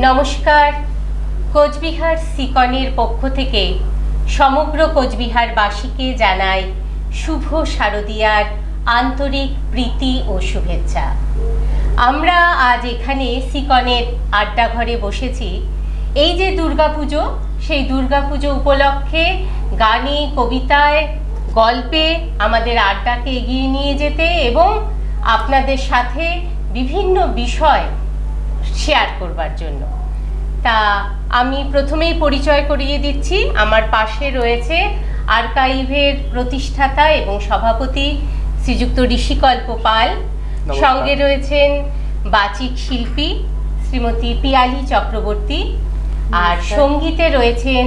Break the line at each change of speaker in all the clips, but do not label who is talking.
নমস্কার। কোচবিহার সিকনের পক্ষ থেকে সমগ্র কোচবিহারবাসীকে জানাই শুভ শারদীয়ার আন্তরিক প্রীতি ও শুভেচ্ছা। আমরা আজ এখানে সিকনের আড্ডাঘরে বসেছি। এই যে দুর্গাপুজো, সেই দুর্গাপুজো উপলক্ষে গানে, কবিতায়, গল্পে আমাদের আড্ডাকে এগিয়ে নিয়ে যেতে এবং আপনাদের সাথে বিভিন্ন বিষয় শেয়ার করবার জন্য। তা আমি প্রথমেই পরিচয় করিয়ে দিচ্ছি। আমার পাশে রয়েছে আর্কাইভের প্রতিষ্ঠাতা এবং সভাপতি শ্রীযুক্ত ঋষিকল্প পাল। সঙ্গে রয়েছেন বাচিক শিল্পী শ্রীমতী পিয়ালি চক্রবর্তী, আর সঙ্গীতে রয়েছেন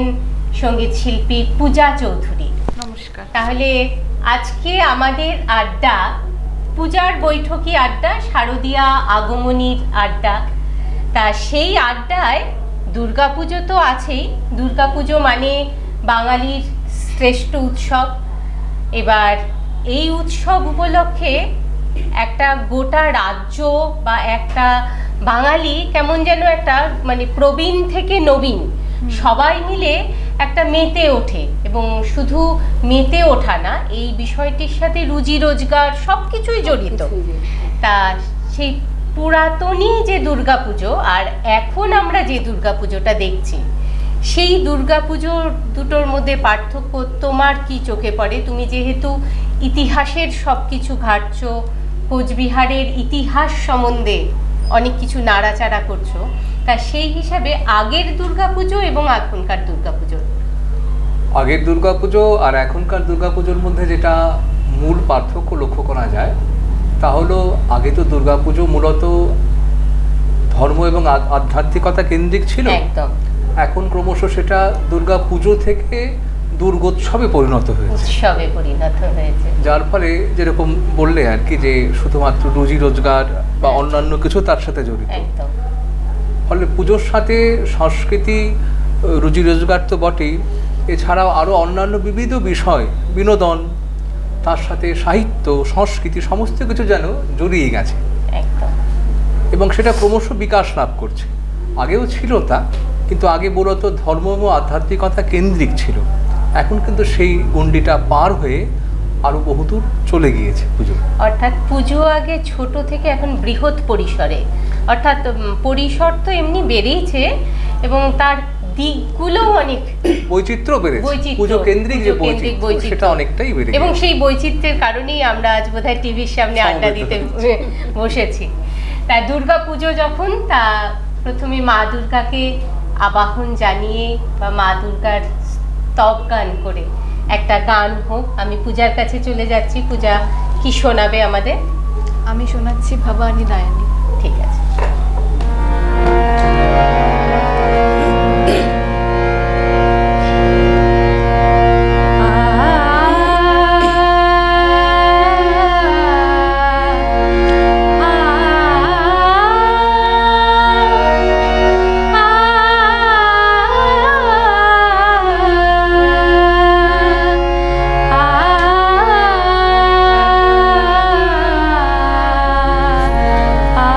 সঙ্গীত শিল্পী পূজা চৌধুরী।
নমস্কার।
তাহলে আজকে আমাদের আড্ডা পূজার বৈঠকি আড্ডা, শারদীয়া আগমনীর আড্ডা। তা সেই আড্ডায় দুর্গাপুজো তো আছেই। দুর্গাপুজো মানে বাঙালির শ্রেষ্ঠ উৎসব। এবার এই উৎসব উপলক্ষে একটা গোটা রাজ্য বা একটা বাঙালি কেমন যেন একটা মানে প্রবীণ থেকে নবীন সবাই মিলে একটা মেতে ওঠে, এবং শুধু মেতে ওঠা না, এই বিষয়টির সাথে রুজি রোজগার সব কিছুই জড়িত। তা সেই পুরাতনই যে দুর্গাপুজো আর এখন আমরা যে দুর্গাপুজোটা দেখছি, সেই দুর্গাপুজো দুটোর মধ্যে পার্থক্য তোমার কি চোখে পড়ে? তুমি যেহেতু ইতিহাসের সব কিছু ঘাটছো, কোচবিহারের ইতিহাস সম্বন্ধে অনেক কিছু নাড়াচাড়া করছো, তা সেই হিসাবে আগের দুর্গাপুজো এবং এখনকার দুর্গাপুজো,
আগের দুর্গাপুজো আর এখনকার দুর্গাপুজোর মধ্যে যেটা মূল পার্থক্য লক্ষ্য করা যায় তা হলো, আগে তো দুর্গাপুজো মূলত ধর্ম এবং আধ্যাত্মিকতা কেন্দ্রিক ছিল।
একদম।
এখন ক্রমশ সেটা দুর্গাপুজো থেকে দুর্গোৎসবে পরিণত হয়েছে। যার ফলে যেরকম বললে আর কি, যে শুধুমাত্র রুজি রোজগার বা অন্যান্য কিছু তার সাথে জড়িত। ফলে পুজোর সাথে সংস্কৃতি, রুজি রোজগার তো বটেই, এছাড়াও আরও অন্যান্য বিবিধ বিষয়, বিনোদন, তার সাথে সাহিত্য, সংস্কৃতি সমস্ত কিছু যেন জড়িয়ে গেছে এবং সেটা ক্রমশ বিকাশ লাভ করছে। আগেও ছিল তা, কিন্তু আগে মূলত ধর্ম এবং আধ্যাত্মিকতা কেন্দ্রিক ছিল। এখন কিন্তু সেই গণ্ডিটা পার হয়ে আরো বহুদূর চলে গিয়েছে পুজো।
অর্থাৎ পুজো আগে ছোট থেকে এখন বৃহৎ পরিসরে, অর্থাৎ পরিসর তো এমনি বেড়েইছে এবং তার দিকগুলো অনেক
বৈচিত্র্য বেড়েছে। পুজো কেন্দ্রিক যে বৈচিত্র্য সেটা অনেকটাই বেড়েছে
এবং সেই বৈচিত্র্যের কারণেই আমরা আজ বোধহয় টিভির সামনে আড্ডা দিতে বসেছি। তা দুর্গা পুজো যখন, তা প্রথমে মা দুর্গাকে আবাহন জানিয়ে বা মা দুর্গার স্তব গান করে একটা গান হোক। আমি পূজার কাছে চলে যাচ্ছি। পূজা কি শোনাবে আমাদের?
আমি শোনাচ্ছি ভবানী দায়ানী।
ঠিক আছে।
আ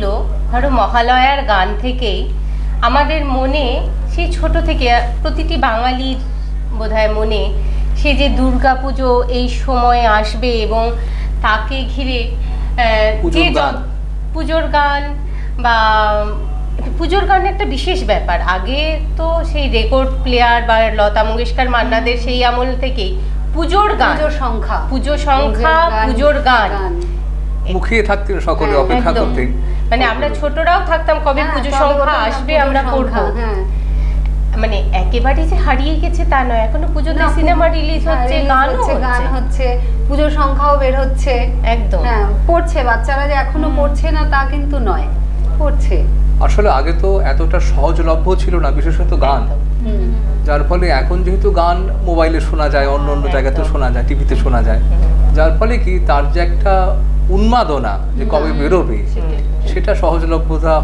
গানগুলো ধরো মহালয়ার গান থেকেই আমাদের মনে সেই ছোট থেকে প্রতিটি বাঙালির বোধহয় মনে সে যে দুর্গাপুজো এই সময় আসবে এবং তাকে ঘিরে যে পুজোর গান বা পুজোর গান একটা বিশেষ ব্যাপার। আগে তো সেই রেকর্ড প্লেয়ার বা লতা মঙ্গেশকর মান্নাদের সেই আমল থেকেই পুজোর গান, পুজো সংখ্যা পুজোর গান
মুখিয়ে থাকতেন সকলে, অপেক্ষা করতেন।
মানে আমরা ছোটরাও থাকতাম কবে পুজো সংখ্যা আসবে আমরা পড়বো। মানে একেবারে যে হারিয়ে গেছে তা নয়, এখনো পুজোতে সিনেমা রিলিজ হচ্ছে, গান
হচ্ছে, পুজোর সংখ্যাও বের হচ্ছে, একদম পড়ছে। বাচ্চারা যে এখনো পড়ছে না তা কিন্তু নয়, পড়ছে।
আসলে আগে তো এতটা সহজলভ্য ছিল না, বিশেষত গান, যার ফলে এখন যেহেতু গান মোবাইলে শোনা যায়, অন্য অন্য জায়গাতেও শোনা যায়, টিভিতে শোনা যায়, যার ফলে কি তার যে একটা উন্মাদনা যে কবে বেরোবে সেটা সহজলভ্যতা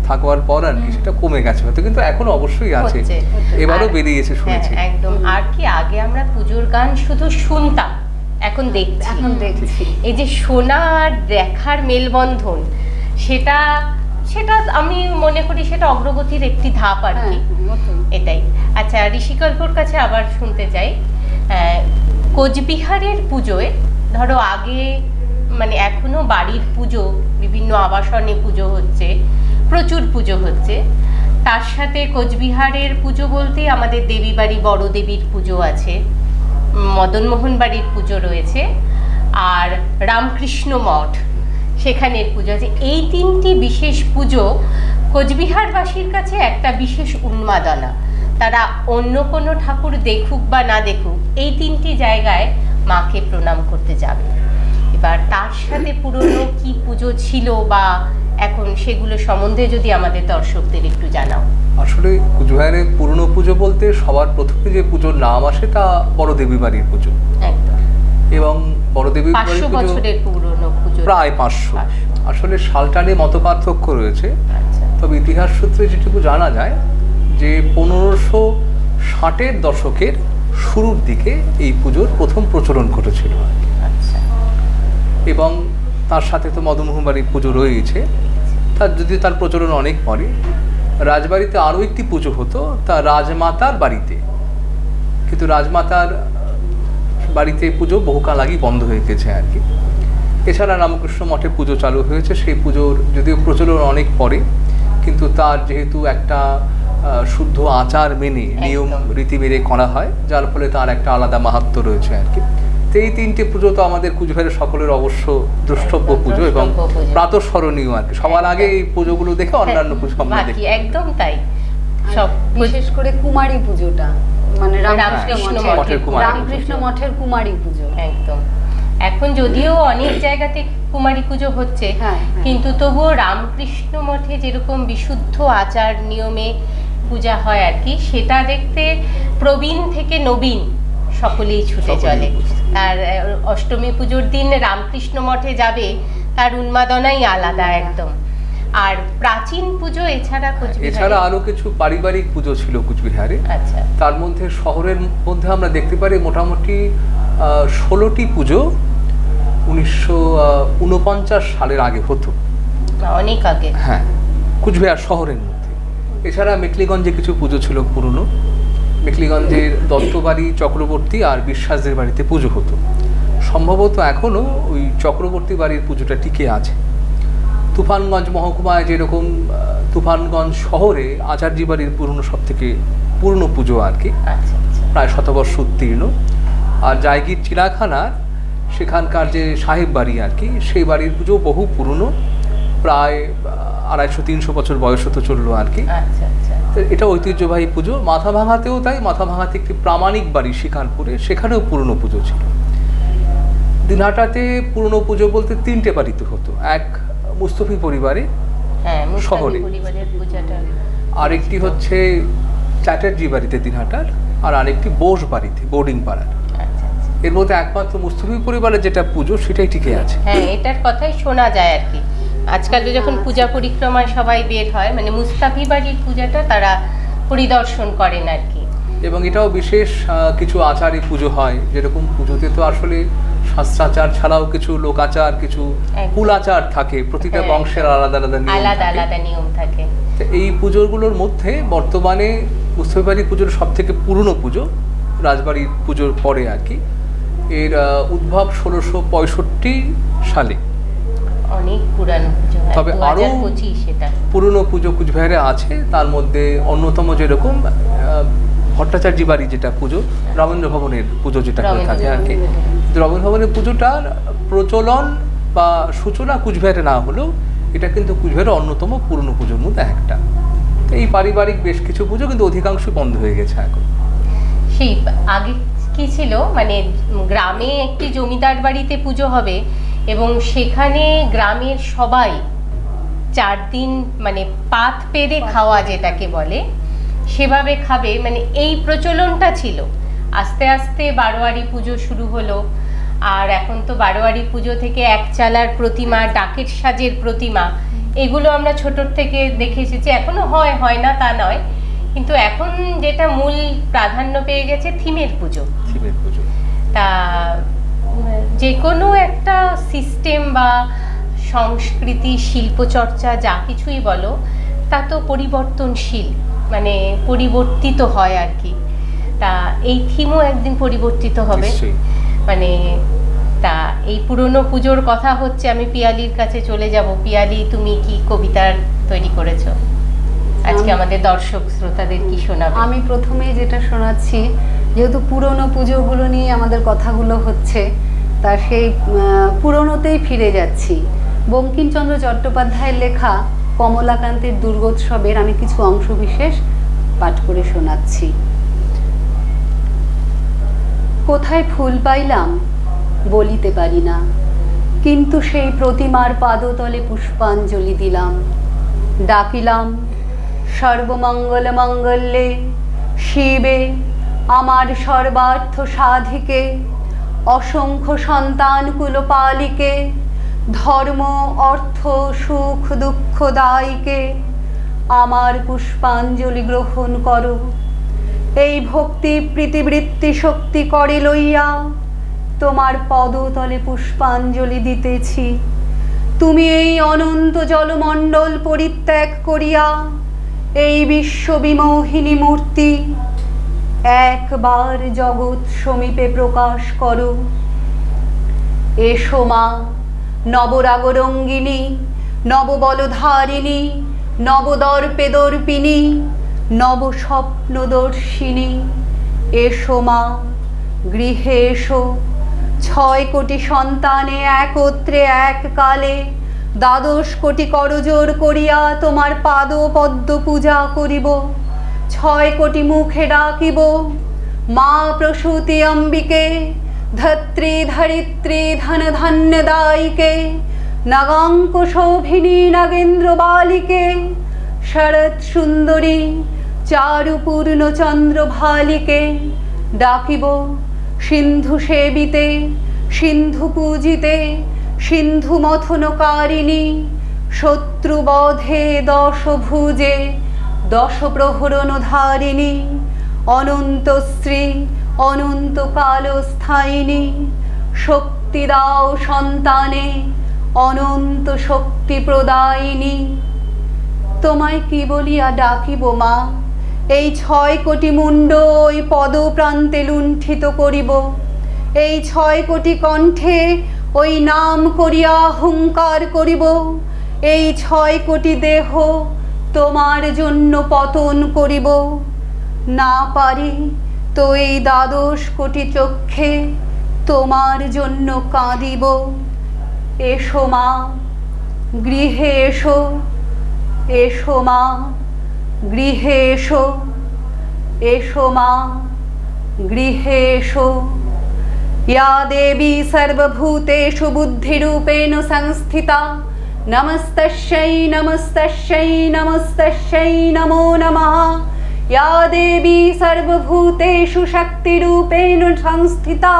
থাকবার পর আর কি সেটা কমে গেছে হয়তো, কিন্তু এখনো অবশ্যই আছে, এবারও বেরিয়েছে শুনেছি।
একদম। আর কি আগে আমরা পুজোর গান শুধু শুনতাম, এখন দেখছি এই যে শোনা আর দেখার মেলবন্ধন, সেটা আমি মনে করি সেটা অগ্রগতির একটি ধাপ আর কি, এটাই। আচ্ছা, ঋষিকল্পর কাছে আবার শুনতে চাই, কোচবিহারের পুজোয় ধরো আগে মানে এখনো বাড়ির পুজো, বিভিন্ন আবাসনে পুজো হচ্ছে, প্রচুর পুজো হচ্ছে, তার সাথে কোচবিহারের পুজো বলতে আমাদের দেবী বাড়ি বড় দেবীর পুজো আছে, মদনমোহন বাড়ির পুজো রয়েছে, আর রামকৃষ্ণ মঠ সেখানের পুজো আছে। এই তিনটি বিশেষ পুজো কোচবিহারবাসীর কাছে একটা বিশেষ উন্মাদনা। তারা অন্য কোনো ঠাকুর দেখুক বা না দেখুক, এই তিনটি জায়গায় মাকে প্রণাম করতে যাবে। এবার তার সাথে পুরনো কি পুজো ছিল বা এখন, সেগুলো সম্বন্ধে যদি আমাদের দর্শকদের একটু জানাও।
আসলে কোচবিহারের পুরনো পুজো বলতে সবার প্রথমে যে পুজোর নাম আসে তা বড় দেবী বাড়ির পুজো, একদম। এবং বড় দেবী বাড়ির
বছরের পুরনো পুজো,
প্রায় 500। আসলে সালটা নিয়ে মত পার্থক্য রয়েছে, তবে ইতিহাস সূত্রে যেটুকু জানা যায় যে 1560-এর দশকের শুরুর দিকে এই পুজোর প্রথম প্রচলন ঘটেছিল, এবং তার সাথে তো মদনমোহন বাড়ির পুজো রয়েছে। তার প্রচলন অনেক পরে রাজবাড়িতে আরও একটি পুজো হতো, তা রাজমাতার বাড়িতে, কিন্তু রাজমাতার বাড়িতে পুজো বহুকাল আগেই বন্ধ হয়ে গেছে আর কি। এছাড়া রামকৃষ্ণ মঠে পুজো চালু হয়েছে, সেই পুজোর যদিও প্রচলন অনেক পরে, কিন্তু তার যেহেতু একটা শুদ্ধ আচার মেনে নিয়ম রীতি মেনে করা হয়, যার ফলে তার একটা আলাদা মাহাত্ম্য রয়েছে আর কি। তো এই তিনটে পুজো তো আমাদের কোচবিহারের সকলের অবশ্য দ্রষ্টব্য পুজো এবং প্রাতঃস্মরণীয় আর কি। সবার আগে এই পুজোগুলো দেখে অন্যান্য পুজো আমরা দেখি,
একদম তাই। সব
বিশেষ করে কুমারী পুজোটা, মানে রামকৃষ্ণ মঠের কুমারী পুজো,
একদম। এখন যদিও অনেক জায়গাতে কুমারী পুজো হচ্ছে, কিন্তু তবুও রামকৃষ্ণ মঠে যেরকম বিশুদ্ধ আচার নিয়মে পূজা হয় আর কি, সেটা দেখতে প্রবীণ থেকে নবীন সকলেই ছুটে চলে। আর অষ্টমী পুজোর দিন রামকৃষ্ণ মঠে যাবে, তার উন্মাদনাই আলাদা একদম। আর প্রাচীন পুজো এছাড়া
আরো কিছু পারিবারিক পুজো ছিল কোচবিহারে। আচ্ছা, তার মধ্যে শহরের মধ্যে আমরা দেখতে পারি মোটামুটি 16টি পুজো 1949 সালের আগে হতো,
অনেক আগে।
হ্যাঁ, কোচবিহার শহরের মধ্যে। এছাড়া মেখলিগঞ্জে কিছু পুজো ছিল পুরনো, মেখলিগঞ্জের দত্তবাড়ি, চক্রবর্তী আর বিশ্বাসদের বাড়িতে পুজো হতো। সম্ভবত এখনও ওই চক্রবর্তী বাড়ির পুজোটা টিকে আছে। তুফানগঞ্জ মহকুমায় যেরকম তুফানগঞ্জ শহরে আচার্যী বাড়ির পুরনো সব থেকে পুরনো পুজো আর কি, প্রায় শতবর্ষ উত্তীর্ণ। আর জায়গির চিড়াখানার সেখানকার যে সাহেব বাড়ি আর কি, সেই বাড়ির পুজো বহু পুরনো, প্রায় 250-300 বছর বয়স হতে চললো আর কি। এটা ঐতিহ্যবাহী পুজো। মাথাভাঙাতেও তাই, মাথাভাঙাতে একটি প্রামাণিক বাড়ি শিকারপুরে, সেখানেও পুরনো পুজো ছিল। দিনহাটাতে পুরনো পুজো বলতে 3টে বাড়িতে হতো, এক মুস্তফি পরিবারে শহরে, আরেকটি হচ্ছে চ্যাটার্জি বাড়িতে দিনহাটার, আর আরেকটি বোস বাড়িতে বোর্ডিং পাড়ার। এর মধ্যে একমাত্র মুস্তফি পরিবারের যেটা পুজো সেটাই টিকে আছে।
হ্যাঁ, এটার কথাই শোনা যায় আর কি। আজকাল যখন পূজা পরিক্রমায় সবাই বের হয়, মানে মুস্তাফি বাড়ির পূজাটা তারা পরিদর্শন করেন আর কি।
এবং এটাও বিশেষ কিছু আচারে পুজো হয়, যেরকম পুজোতে তো আসলে শাস্ত্রাচার ছাড়াও কিছু লোকাচার, কিছু কুলাচার থাকে, প্রতিটা বংশের আলাদা আলাদা নিয়ম থাকে। এই পুজোগুলোর মধ্যে বর্তমানে উৎসববাড়ি পুজোর সব থেকে পুরনো পুজো, রাজবাড়ির পুজোর পরে আর কি, এর উদ্ভব 1665 সালে।
অনেক পুরানো পুজো,
তবে আরো পুরনো পুজো কুচবিহারে আছে। তার মধ্যে অন্যতম যেরকম ভট্টাচার্য বাড়ি যেটা পুজো, রবীন্দ্র ভবনের পুজো যেটা হয়ে থাকে আর কি। রবীন্দ্র ভবনের পুজোটার প্রচলন বা সূচনা কুচবিহারে না হলেও এটা কিন্তু কুচবিহারের অন্যতম পুরনো পুজোর মধ্যে একটা। এই পারিবারিক বেশ কিছু পুজো কিন্তু অধিকাংশ বন্ধ হয়ে গেছে এখন।
সেই আগে কি ছিল, মানে গ্রামে একটি জমিদার বাড়িতে পুজো হবে এবং সেখানে গ্রামের সবাই 4 দিন মানে পাত পেরে খাওয়া যেটাকে বলে সেভাবে খাবে, মানে এই প্রচলনটা ছিল। আস্তে আস্তে বারোয়ারি পুজো শুরু হলো, আর এখন তো বারোয়ারি পুজো থেকে এক চালার প্রতিমা, ডাকের সাজের প্রতিমা, এগুলো আমরা ছোটোর থেকে দেখে এসেছি। এখনো হয় না তা নয়, কিন্তু এখন যেটা মূল প্রাধান্য পেয়ে গেছে থিমের পুজো। তা যে কোনো একটা সিস্টেম বা সংস্কৃতি, শিল্পচর্চা যা কিছুই বলো, তা তো পরিবর্তনশীল, মানে পরিবর্তিত হয় আর কি। তা এই থিমও একদিন পরিবর্তিত হবে। মানে তা এই পুরনো পুজোর কথা হচ্ছে, আমি পিয়ালির কাছে চলে যাব। পিয়ালি, তুমি কি কবিতার তৈরি করেছো আজকে আমাদের দর্শক শ্রোতাদের কি শোনাবে?
আমি প্রথমে যেটা শোনাচ্ছি, যেহেতু পুরনো পুজোগুলো নিয়ে আমাদের কথাগুলো হচ্ছে, তা সেই পুরনোতেই ফিরে যাচ্ছি। বঙ্কিমচন্দ্র চট্টোপাধ্যায়ের লেখা কমলাকান্তের দুর্গোৎসবের আমি কিছু অংশ বিশেষ পাঠ করে শোনাচ্ছি। কোথায় ফুল পাইলাম বলিতে পারি না, কিন্তু সেই প্রতিমার পাদতলে পুষ্পাঞ্জলি দিলাম। ডাকিলাম সর্বমঙ্গল মঙ্গলে শিবে আমার সর্বার্থ সাধিকে, অসংখ্য সন্তান কুলপালিকে, ধর্ম অর্থ সুখ দুঃখ দায়ীকে আমার পুষ্পাঞ্জলি গ্রহণ করো। এই ভক্তি প্রীতিবৃত্তি শক্তি করে লইয়া তোমার পদতলে পুষ্পাঞ্জলি দিতেছি। তুমি এই অনন্ত জলমণ্ডল পরিত্যাগ করিয়া এই বিশ্ববিমোহিনী মূর্তি একবার জগৎ সমীপে প্রকাশ করো। এসো মা নবরাগরঙ্গিনী, নববলধারিণী, নবদর্পে দর্পিনী, নবস্বপ্নদর্শিনী। এসো মা গৃহে এসো, 6 কোটি সন্তানে একত্রে এককালে 12 কোটি করজোর করিয়া তোমার পাদ পদ্ম পূজা করিব। 6 কোটি মুখে ডাকিব মা প্রসূতি অম্বিকে, ধত্রী ধরিত্রী ধন ধান্য দায়িকে, নাগাঙ্ক শোভিনী নাগেন্দ্র বালিকে, শরৎ সুন্দরী চারুপূর্ণ চন্দ্র ভালিকে। ডাকিব সিন্ধু সেবিতে, সিন্ধু পূজিতে, সিন্ধু মথনকারিণী, শত্রুবধে 10 ভুজে 10 প্রহরণ ধারিণী, অনন্তশ্রী অনন্ত কালস্থায়িনী। শক্তি দাও সন্তানে, অনন্ত শক্তি প্রদায়িনী। তোমায় কি বলিয়া ডাকিব মা, এই 6 কোটি মুন্ড ওই পদপ্রান্তে লুণ্ঠিত করিব। এই 6 কোটি কণ্ঠে ওই নাম করিয়া হুঙ্কার করিব। এই 6 কোটি দেহ তোমার জন্য পতন করিব। না পারি তো এই 12 কোটি চক্ষে তোমার জন্য কাঁদিব। এসো মা গৃহে এসো, এসো মা গৃহে এসো, এসো মা গৃহে এসো। या देवी सर्वभूतेषु बुद्धिरूपेण संस्थिता, नमस्तस्यै नमस्तस्यै नमस्तस्यै नमो नमः। या देवी सर्वभूतेषु शक्तिरूपेण संस्थिता,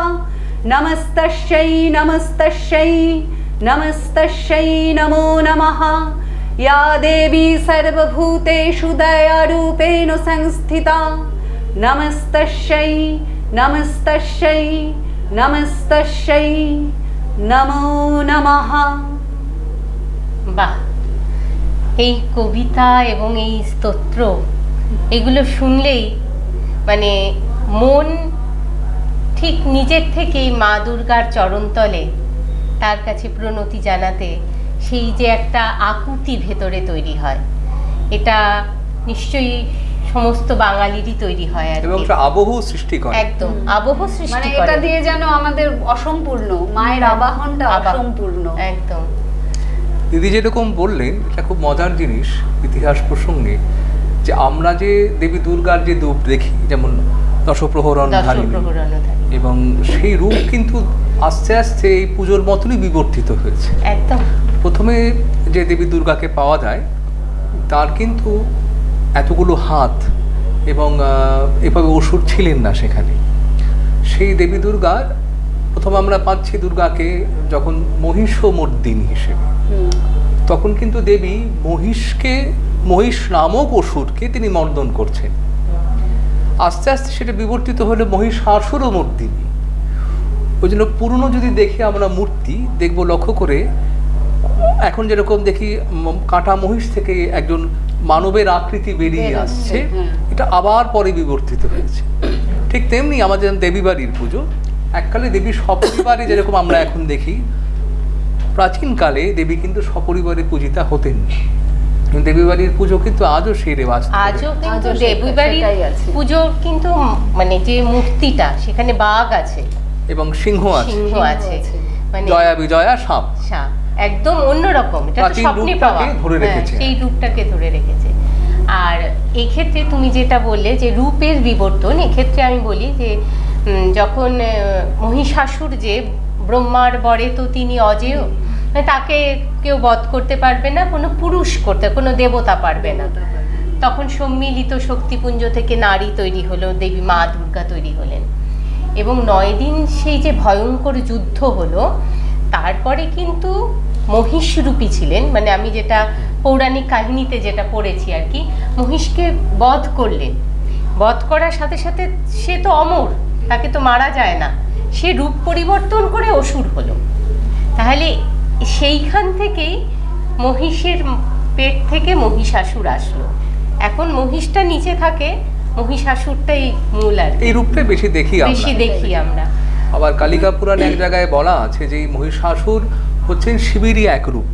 नमस्तस्यै नमस्तस्यै नमस्तस्यै नमो नमः। या देवी सर्वभूतेषु दयारूपेण संस्थिता, नमस्तस्यै नमस्तस्यै নমস্তস্যৈ নমো নমঃ।
বাহ, এই কবিতা এবং এই স্তোত্র এগুলো শুনলেই মানে মন ঠিক নিজের থেকেই মা দুর্গার চরণতলে তার কাছে প্রণতি জানাতে সেই যে একটা আকুতি ভেতরে তৈরি হয়, এটা নিশ্চয়ই সমস্ত বাঙালিরই তৈরি হয় আর
এবং আবহ সৃষ্টি করে।
একদম আবহ সৃষ্টি
মানে
করে।
এটা দিয়ে যেন আমাদের অসম্পূর্ণ মায়ের আবাহনটা অসম্পূর্ণ।
একদম
দিদি যেরকম বললেন, এটা খুব মজার জিনিস ইতিহাস প্রসঙ্গে, যে আমরা যে দেবী দুর্গার যে রূপ দেখি, যেমন দশপ্রহরণধারিণী, এবং সেই রূপ কিন্তু আস্তে আস্তে এই পুজোর মতনই বিবর্তিত হয়েছে।
একদম
প্রথমে যে দেবী দুর্গাকে পাওয়া যায় তার কিন্তু এতগুলো হাত এবং এভাবে অসুর ছিলেন না সেখানে। সেই দেবী দুর্গার প্রথম আমরা পাচ্ছি দুর্গাকে যখন মহিষমর্দিনী হিসেবে, তখন কিন্তু দেবী মহিষ নামক অসুরকে তিনি মর্দন করছেন। আস্তে আস্তে সেটা বিবর্তিত হলে মহিষাসুর মর্দিনী। ওই জন্য পুরনো যদি দেখি আমরা মূর্তি দেখব, লক্ষ্য করে এখন যেরকম দেখি কাঁটা মহিষ থেকে একজন মানবের আকৃতি বেরিয়ে আসছে, এটা আবার পরে বিবর্তিত হয়েছে। ঠিক তেমনি আমাদের দেবী বাড়ির পুজো, এককালে দেবী সপরিবারে যেরকম আমরা এখন দেখি, প্রাচীনকালে দেবী কিন্তু সপরিবারে পূজিতা হতেন। দেবী বাড়ির পুজো কিন্তু আজও সেই রেওয়াজ,
আজও কিন্তু দেবী বাড়ির পুজো কিন্তু মানে যে মূর্তিটা সেখানে বাঘ আছে
এবং সিংহ আছে,
মানে
জয়া বিজয়া সাপ
একদম অন্যরকম। এটা তো স্বপ্নে পাওয়া, সেই রূপটাকে ধরে রেখেছে। আর এক্ষেত্রে তুমি যেটা বললে যে রূপের বিবর্তন, এক্ষেত্রে আমি বলি যে যখন মহিষাসুর যে ব্রহ্মার বরে তো তিনি অজেয়, তাকে কেউ বধ করতে পারবে না, কোনো পুরুষ করতে, কোনো দেবতা পারবে না। তখন সম্মিলিত শক্তিপুঞ্জ থেকে নারী তৈরি হলো, দেবী মা দুর্গা তৈরি হলেন, এবং 9 দিন সেই যে ভয়ঙ্কর যুদ্ধ হলো, তারপরে কিন্তু মহিষরূপী ছিলেন, মানে আমি যেটা পৌরাণিক কাহিনীতে যেটা পড়েছি আর কি, মহিষকে বধ করলেন। বধ করার সাথে সাথে সে তো অমর, তাকে তো মারা যায় না, সে রূপ পরিবর্তন করে অসুর হলো। তাহলে সেইখান থেকেই মহিষের পেট থেকে মহিষাসুর আসলো। এখন মহিষটা নিচে থাকে, মহিষাসুরটাই মূল আর
এই রূপটাই বেশি দেখি
আমরা।
আবার কালিকা পুরাণে এক জায়গায় বলা আছে যে মহিষাসুর হচ্ছেন শিবেরই এক রূপ,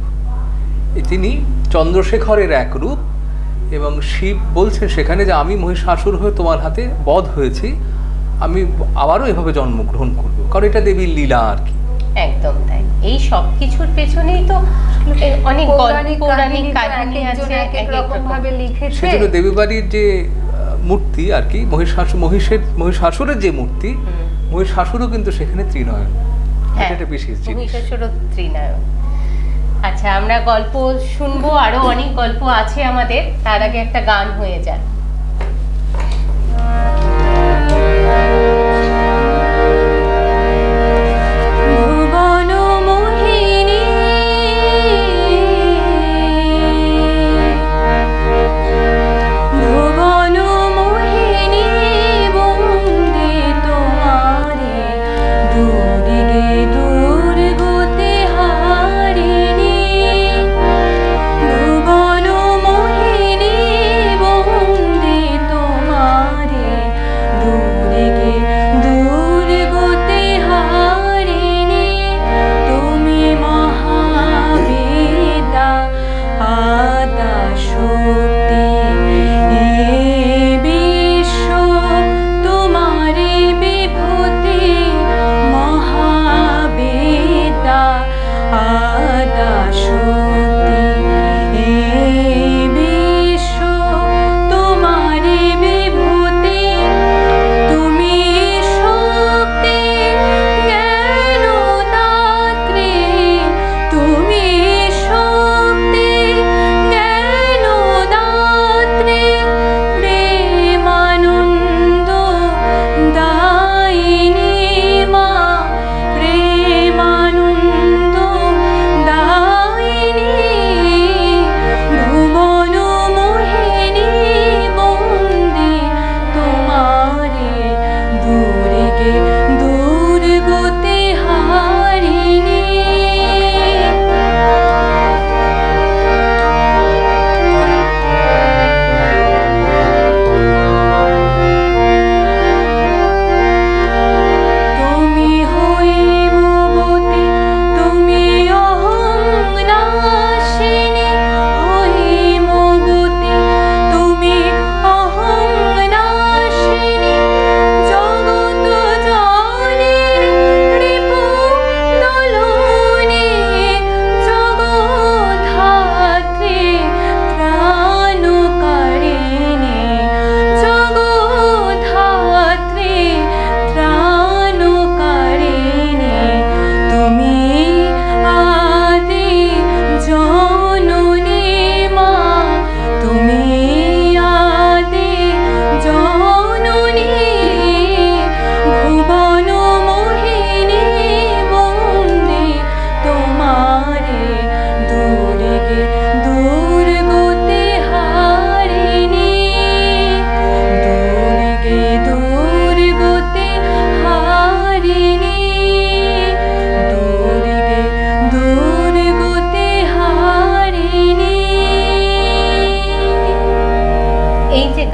তিনি চন্দ্রশেখরের এক রূপ, এবং শিব বলছেন সেখানে যে আমি মহিষাসুর হয়ে তোমার হাতে বধ হয়েছি, আমি আবারও এভাবে জন্মগ্রহণ করবো, কারণ এটা দেবীর লীলা আর কি।
একদম তাই। এই সব কিছুর পেছনেই তো অনেক পৌরাণিক কাহিনী আছে, এক রকম ভাবে লিখেছে।
সেজন্য দেবী বাড়ির যে মূর্তি আর কি, মহিষাসুরের যে মূর্তি, মহিষাসুরও কিন্তু সেখানে ত্রিনয়ন, এটা বিশেষ জিনিস।
মহিষাসুরও ত্রিনয়ন। আচ্ছা, আমরা গল্প শুনবো, আরো অনেক গল্প আছে আমাদের, তার আগে একটা গান হয়ে যায়।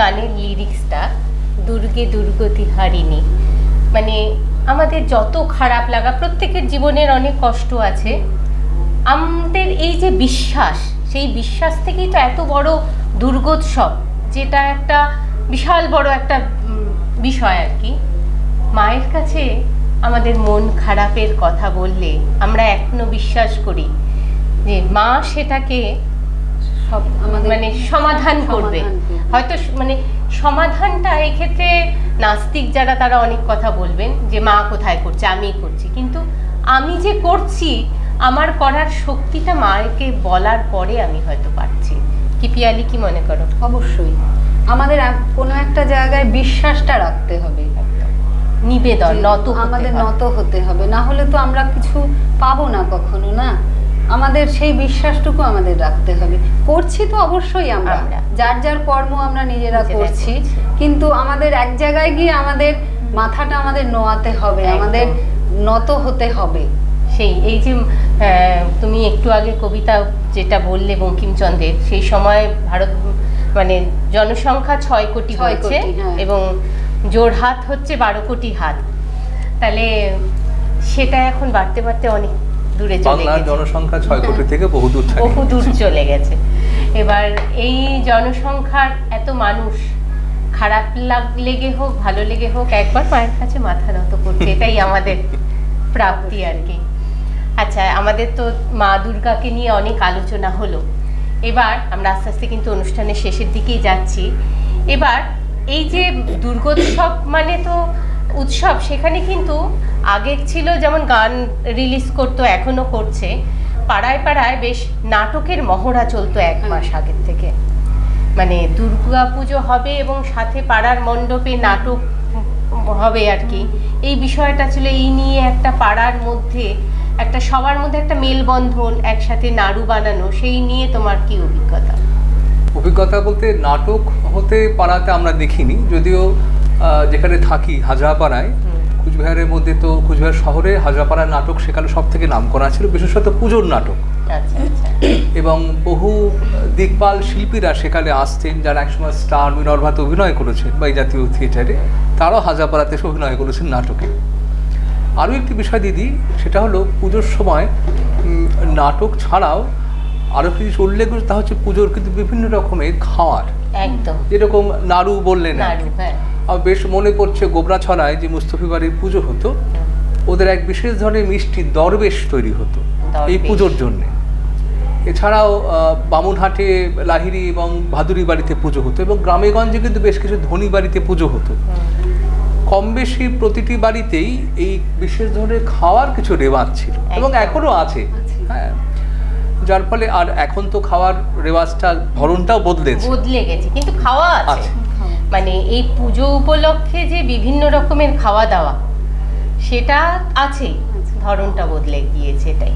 গানের লিরিক্সটা দুর্গে দুর্গতি হারিণী, মানে আমাদের যত খারাপ লাগা, প্রত্যেকের জীবনের অনেক কষ্ট আছে, আমাদের এই যে বিশ্বাস, সেই বিশ্বাস থেকেই তো এত বড় দুর্গোৎসব, যেটা একটা বিশাল বড় একটা বিষয় আর কি। মায়ের কাছে আমাদের মন খারাপের কথা বললে আমরা এখনো বিশ্বাস করি যে মা সেটাকে
সব আমাদের
মানে সমাধান করবে। হয়তো মানে সমাধানটা এক্ষেত্রে নাস্তিক যারা তারা অনেক কথা বলবেন যে মা কোথায় করছে, আমি করছি, কিন্তু আমি যে করছি আমার করার শক্তিটা মাকে বলার পরে আমি হয়তো পারছি। কি পিয়ালি কি মনে করো?
অবশ্যই আমাদের কোনো একটা জায়গায় বিশ্বাসটা রাখতে হবে,
নিবেদন, নত
আমাদের নত হতে হবে, না হলে তো আমরা কিছু পাবো না কখনো না। আমাদের সেই বিশ্বাসটুকু আমাদের রাখতে হবে। করছি তো অবশ্যই আমরা যার যার কর্ম আমরা নিজেরা করছি, কিন্তু আমাদের এক জায়গায় গিয়ে আমাদের মাথাটা আমাদের নোয়াতে হবে, আমাদের নত হতে হবে।
সেই এই যে তুমি একটু আগে কবিতা যেটা বললে বঙ্কিমচন্দ্রের, সেই সময় ভারত মানে জনসংখ্যা 6 কোটি হয়েছে এবং জোড়হাত হচ্ছে 12 কোটি হাত, তাহলে সেটা এখন বাড়তে বাড়তে অনেক দূরে চলে গেছে।
বাংলার জনসংখ্যা 6 কোটি থেকে বহু দূর
চলে গেছে। এবার এই জনসংখ্যার এত মানুষ খারাপ লেগে হোক ভালো লেগে হোক একবার মায়ের কাছে মাথা নত করছে, এটাই আমাদের প্রাপ্তি আর কি। আচ্ছা, আমাদের তো মা দুর্গাকে নিয়ে অনেক আলোচনা হলো, এবার আমরা আস্তে আস্তে কিন্তু অনুষ্ঠানের শেষের দিকেই যাচ্ছি। এবার এই যে দুর্গোৎসব মানে তো উৎসব, সেখানে কিন্তু আগে ছিল যেমন গান রিলিজ করতো, এখনো করছে, পাড়ায় পাড়ায় বেশ নাটকের মহড়া চলতো 1 মাস আগের থেকে। মানে দুর্গা পুজো হবে এবং সাথে পাড়ার মণ্ডপে নাটক হবে আর কি। এই বিষয়টা ছিল, এই নিয়ে একটা পাড়ার মধ্যে একটা সবার মধ্যে একটা মেলবন্ধন, একসাথে নাড়ু বানানো, সেই নিয়ে তোমার কি অভিজ্ঞতা?
অভিজ্ঞতা বলতে নাটক হতে পাড়াতে আমরা দেখিনি, যদিও যেখানে থাকি হাজরাপাড়ায়, কুচবিহারের মধ্যে তো কুচবিহার শহরে হাজরাপাড়ার নাটক সেখানে সব থেকে নাম করা ছিল, বিশেষত পুজোর নাটক। এবং বহু দিকপাল শিল্পীরা সেখানে আসতেন, যারা একসময় স্টার মিনর্ভাতে অভিনয় করেছেন বা এই জাতীয় থিয়েটারে, তারাও হাজরাপাড়াতে এসে অভিনয় করেছেন নাটকে। আরও একটি বিষয় দিদি, সেটা হলো পুজোর সময় নাটক ছাড়াও আরও কিছু উল্লেখ করছে, তা হচ্ছে পুজোর কিন্তু বিভিন্ন রকমের খাওয়ার,
একদম
যেরকম নাড়ু বললেন, বেশ মনে পড়ছে গোবরাছড়ায় যে মুস্তফি বাড়ির পুজো হতো, ওদের এক বিশেষ ধরনের মিষ্টি দরবেশ তৈরি হতো এই পুজোর জন্যে। এছাড়াও বামুনহাটে লাহিড়ী এবং ভাদুরী বাড়িতে পুজো হতো, এবং গ্রামে গঞ্জে কিন্তু বেশ কিছু ধনী বাড়িতে পুজো হতো। কম বেশি প্রতিটি বাড়িতেই এই বিশেষ ধরনের খাওয়ার কিছু রেওয়াজ ছিল এবং এখনো আছে। হ্যাঁ, যার ফলে আর এখন তো খাওয়ার রেওয়াজটা ধরনটাও বদলে
গেছে, কিন্তু খাওয়া আছে। মানে এই পুজো উপলক্ষে যে বিভিন্ন রকমের খাওয়া দাওয়া সেটা আছে, ধরনটা বদলে গিয়েছে এটাই।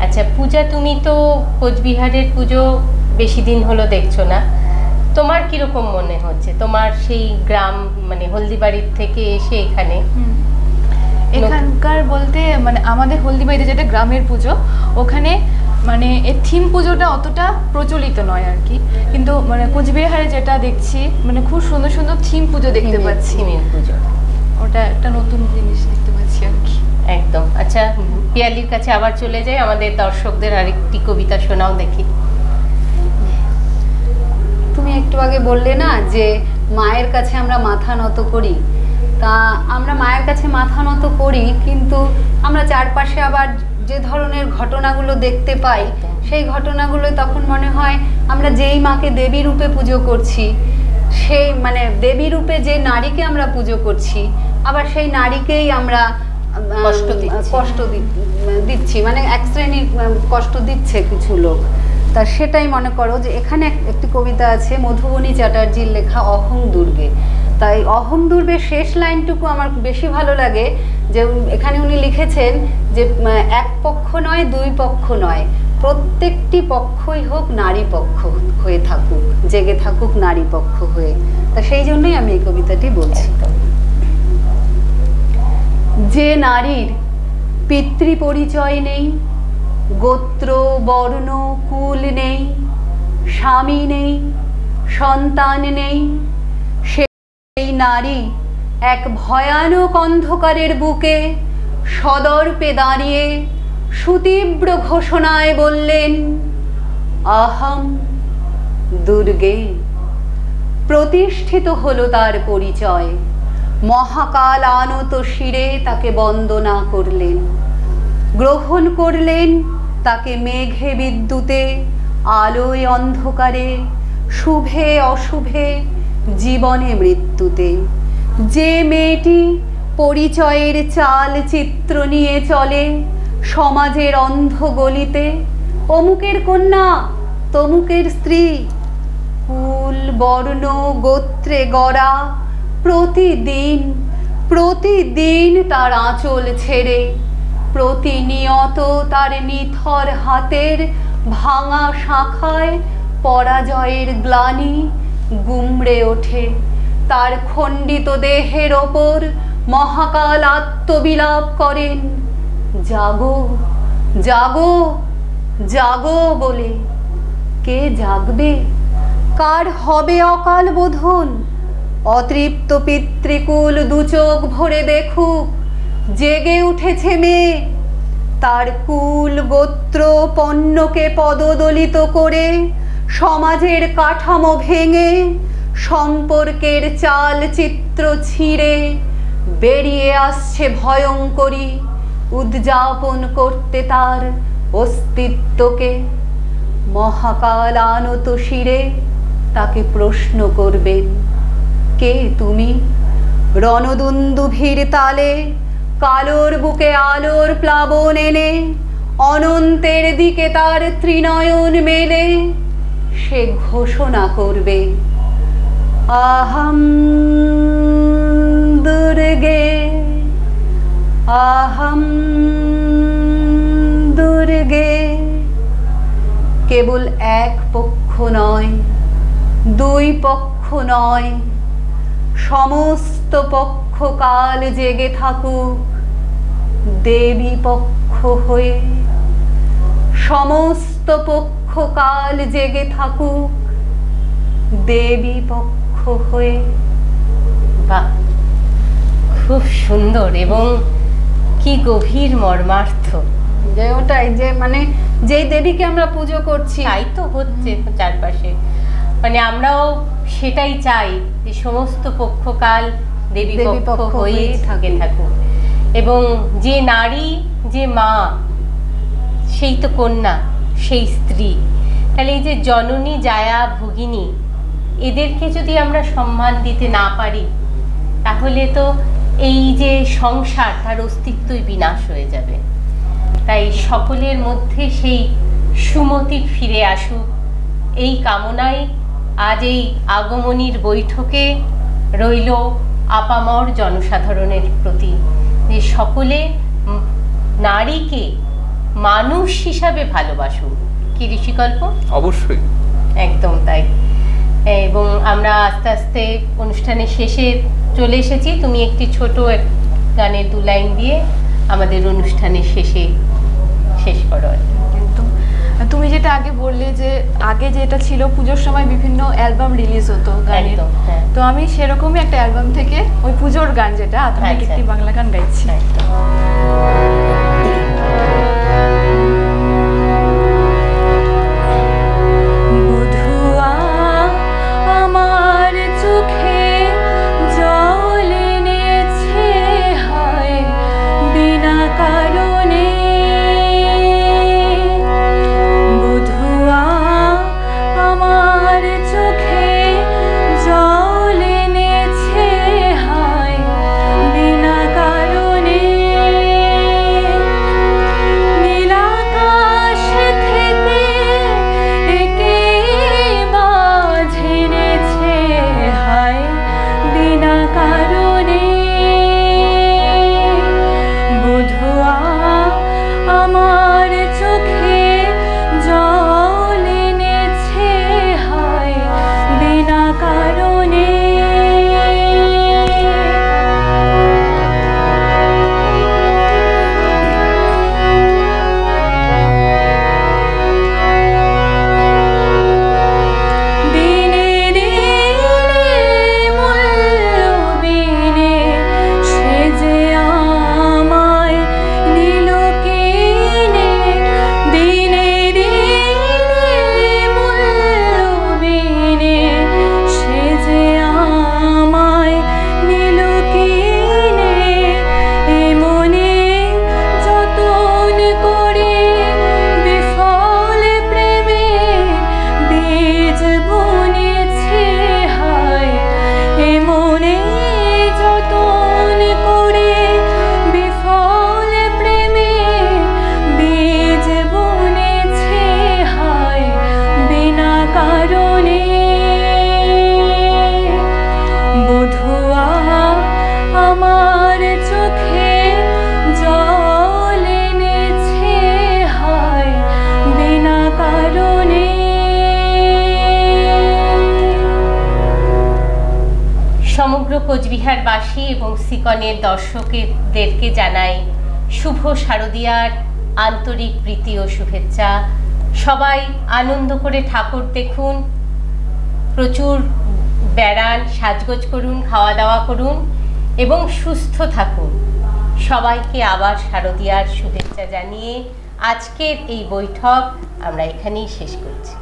আচ্ছা পূজা, তুমি তো কোচবিহারের পুজো বেশি দিন হলো দেখছো না, তোমার কিরকম মনে হচ্ছে? তোমার সেই গ্রাম মানে হলদিবাড়ির থেকে এসে
এখানকার বলতে মানে আমাদের হলদিবাড়িতে যেটা গ্রামের পুজো, ওখানে মানে এই থিম পুজোটা অতটা প্রচলিত নয় আর কি, কিন্তু মানে কোচবিহারে যেটা দেখছি মানে খুব সুন্দর সুন্দর থিম পুজো দেখতে পাচ্ছি।
পুজো
ওটা একটা নতুন জিনিস দেখতে পাচ্ছি আর কি।
একদম। আচ্ছা পিয়ালির কাছে আবার চলে যাই, আমাদের দর্শকদের আরেকটি কবিতা শোনাও দেখি।
তুমি একটু আগে বললে না যে মায়ের কাছে আমরা মাথা নত করি, তা আমরা মায়ের কাছে মাথা নত করি, কিন্তু আমরা চারপাশে আবার যে ধরনের ঘটনাগুলো দেখতে পাই, সেই ঘটনাগুলো তখন মনে হয় আমরা যেই মাকে দেবী রূপে পুজো করছি, সেই মানে দেবী রূপে যে নারীকে আমরা পুজো করছি, আবার সেই নারীকেই আমরা কষ্ট দিচ্ছি, মানে এক শ্রেণীর কষ্ট দিচ্ছে কিছু লোক। তা সেটাই মনে করো যে এখানে একটি কবিতা আছে মধুবনী চ্যাটার্জির লেখা অহং দুর্গে। তাই অহং দুর্গের শেষ লাইনটুকু আমার বেশি ভালো লাগে, যে এখানে উনি লিখেছেন যে এক পক্ষ নয়, দুই পক্ষ নয়, প্রত্যেকটি পক্ষই হোক নারী পক্ষ হয়ে থাকুক, জেগে থাকুক নারী পক্ষ হয়ে। তা সেই জন্যই আমি এই কবিতাটি বলছি। যে নারীর পিতৃ পরিচয় নেই, গোত্র বর্ণ কুল নেই, স্বামী নেই, সন্তান নেই, নারী এক ভয়ানক অন্ধকারের বুকে সদর্পে দাঁড়িয়ে সুতীব্র ঘোষণায় বললেন, আহম দুর্গে। প্রতিষ্ঠিত হলো তার পরিচয়। মহাকাল আনত শিরে তাকে বন্দনা করলেন, গ্রহণ করলেন তাকে মেঘে বিদ্যুতে, আলোয় অন্ধকারে, শুভে অশুভে, জীবনে মৃত্যুতে। যে মেয়েটি পরিচয়ের চাল চিত্র নিয়ে চলে সমাজের অন্ধ গলিতে, অমুকের কন্যা, তমুকের স্ত্রী, কুল বর্ণ গোত্রে গড়া, প্রতিদিন প্রতিদিন তার আঁচল ছেড়ে, প্রতিনিয়ত তার নিথর হাতের ভাঙা শাখায় পরাজয়ের গ্লানি গুমড়ে ওঠে। তার খণ্ডিত দেহের ওপর মহাকাল আত্মবিলাপ করেন, জাগো জাগো জাগো বলে। কে জাগবে? কার হবে অকাল বোধন? অতৃপ্ত পিতৃকুল দুচোখ ভরে দেখুক, জেগে উঠেছে মেয়ে। তার কুল গোত্র পণ্যকে পদদলিত করে, সমাজের কাঠামো ভেঙে, সম্পর্কের চাল চিত্র ছিঁড়ে বেরিয়ে আসছে ভয়ঙ্করী, উদযাপন করতে তার অস্তিত্বকে। মহাকাল আনত শিরে তাকে প্রশ্ন করবেন, কে তুমি? রণদুন্দুভির তালে কালোর বুকে আলোর প্লাবন এনে অনন্তের দিকে তার ত্রিনয়ন মেলে সে ঘোষণা করবে, আহম দুর্গে, আহম দুর্গে। কেবল এক পক্ষ নয়, দুই পক্ষ নয়, সমস্ত পক্ষ কাল জেগে থাকুক দেবী পক্ষ হয়ে। সমস্ত পক্ষ কাল জেগে থাকুক দেবী পক্ষ হয়ে।
বাহ, খুব সুন্দর এবং কি গভীর মর্মার্থ।
যে ওটাই যে মানে যেই দেবীকে আমরা পুজো করছি,
তাই তো হচ্ছে চারপাশে, মানে আমরাও সেটাই চাই যে সমস্ত পক্ষকাল দেবী পক্ষ হয়ে থাকে থাকুক। এবং যে নারী, যে মা, সেই তো কন্যা, সেই স্ত্রী। তাহলে এই যে জননী, জায়া, ভগিনী, এদেরকে যদি আমরা সম্মান দিতে না পারি, তাহলে তো এই যে সংসার, তার অস্তিত্বই বিনাশ হয়ে যাবে। তাই সকলের মধ্যে সেই সুমতি ফিরে আসুক, এই কামনায় আজ এই আগমনীর বৈঠকে রইল আপামর জনসাধারণের প্রতি, যে সকলে নারীকে মানুষ হিসাবে ভালোবাসুক। কি ঋষিকল্প?
অবশ্যই,
একদম তাই। এবং আমরা আস্তে আস্তে অনুষ্ঠানের শেষে চলে এসেছি। তুমি একটি ছোট গানের 2 লাইন দিয়ে আমাদের অনুষ্ঠানের শেষে শেষ করো।
একদম। তুমি যেটা আগে বললে যে আগে যেটা ছিল পুজোর সময় বিভিন্ন অ্যালবাম রিলিজ হতো গানের, তো আমি সেরকমই একটা অ্যালবাম থেকে ওই পুজোর গান যেটা আধুনিক একটি বাংলা গান গাইছি।
বধুয়া আমার চোখে জল এনেছে হয় বিনা কারণে, বধুয়া আমার চোখে জল এনেছে হয় বিনা কারণে।
সমগ্র কোচবিহারবাসী এবং সিকনের দর্শকদেরকে জানাই শুভ শারদীয়ার আন্তরিক প্রীতি ও শুভেচ্ছা। সবাই আনন্দ করে ঠাকুর দেখুন, প্রচুর বেড়ান, সাজগোজ করুন, খাওয়া দাওয়া করুন এবং সুস্থ থাকুন। সবাইকে আবার শারদীয়ার শুভেচ্ছা জানিয়ে আজকের এই বৈঠক আমরা এখানেই শেষ করছি।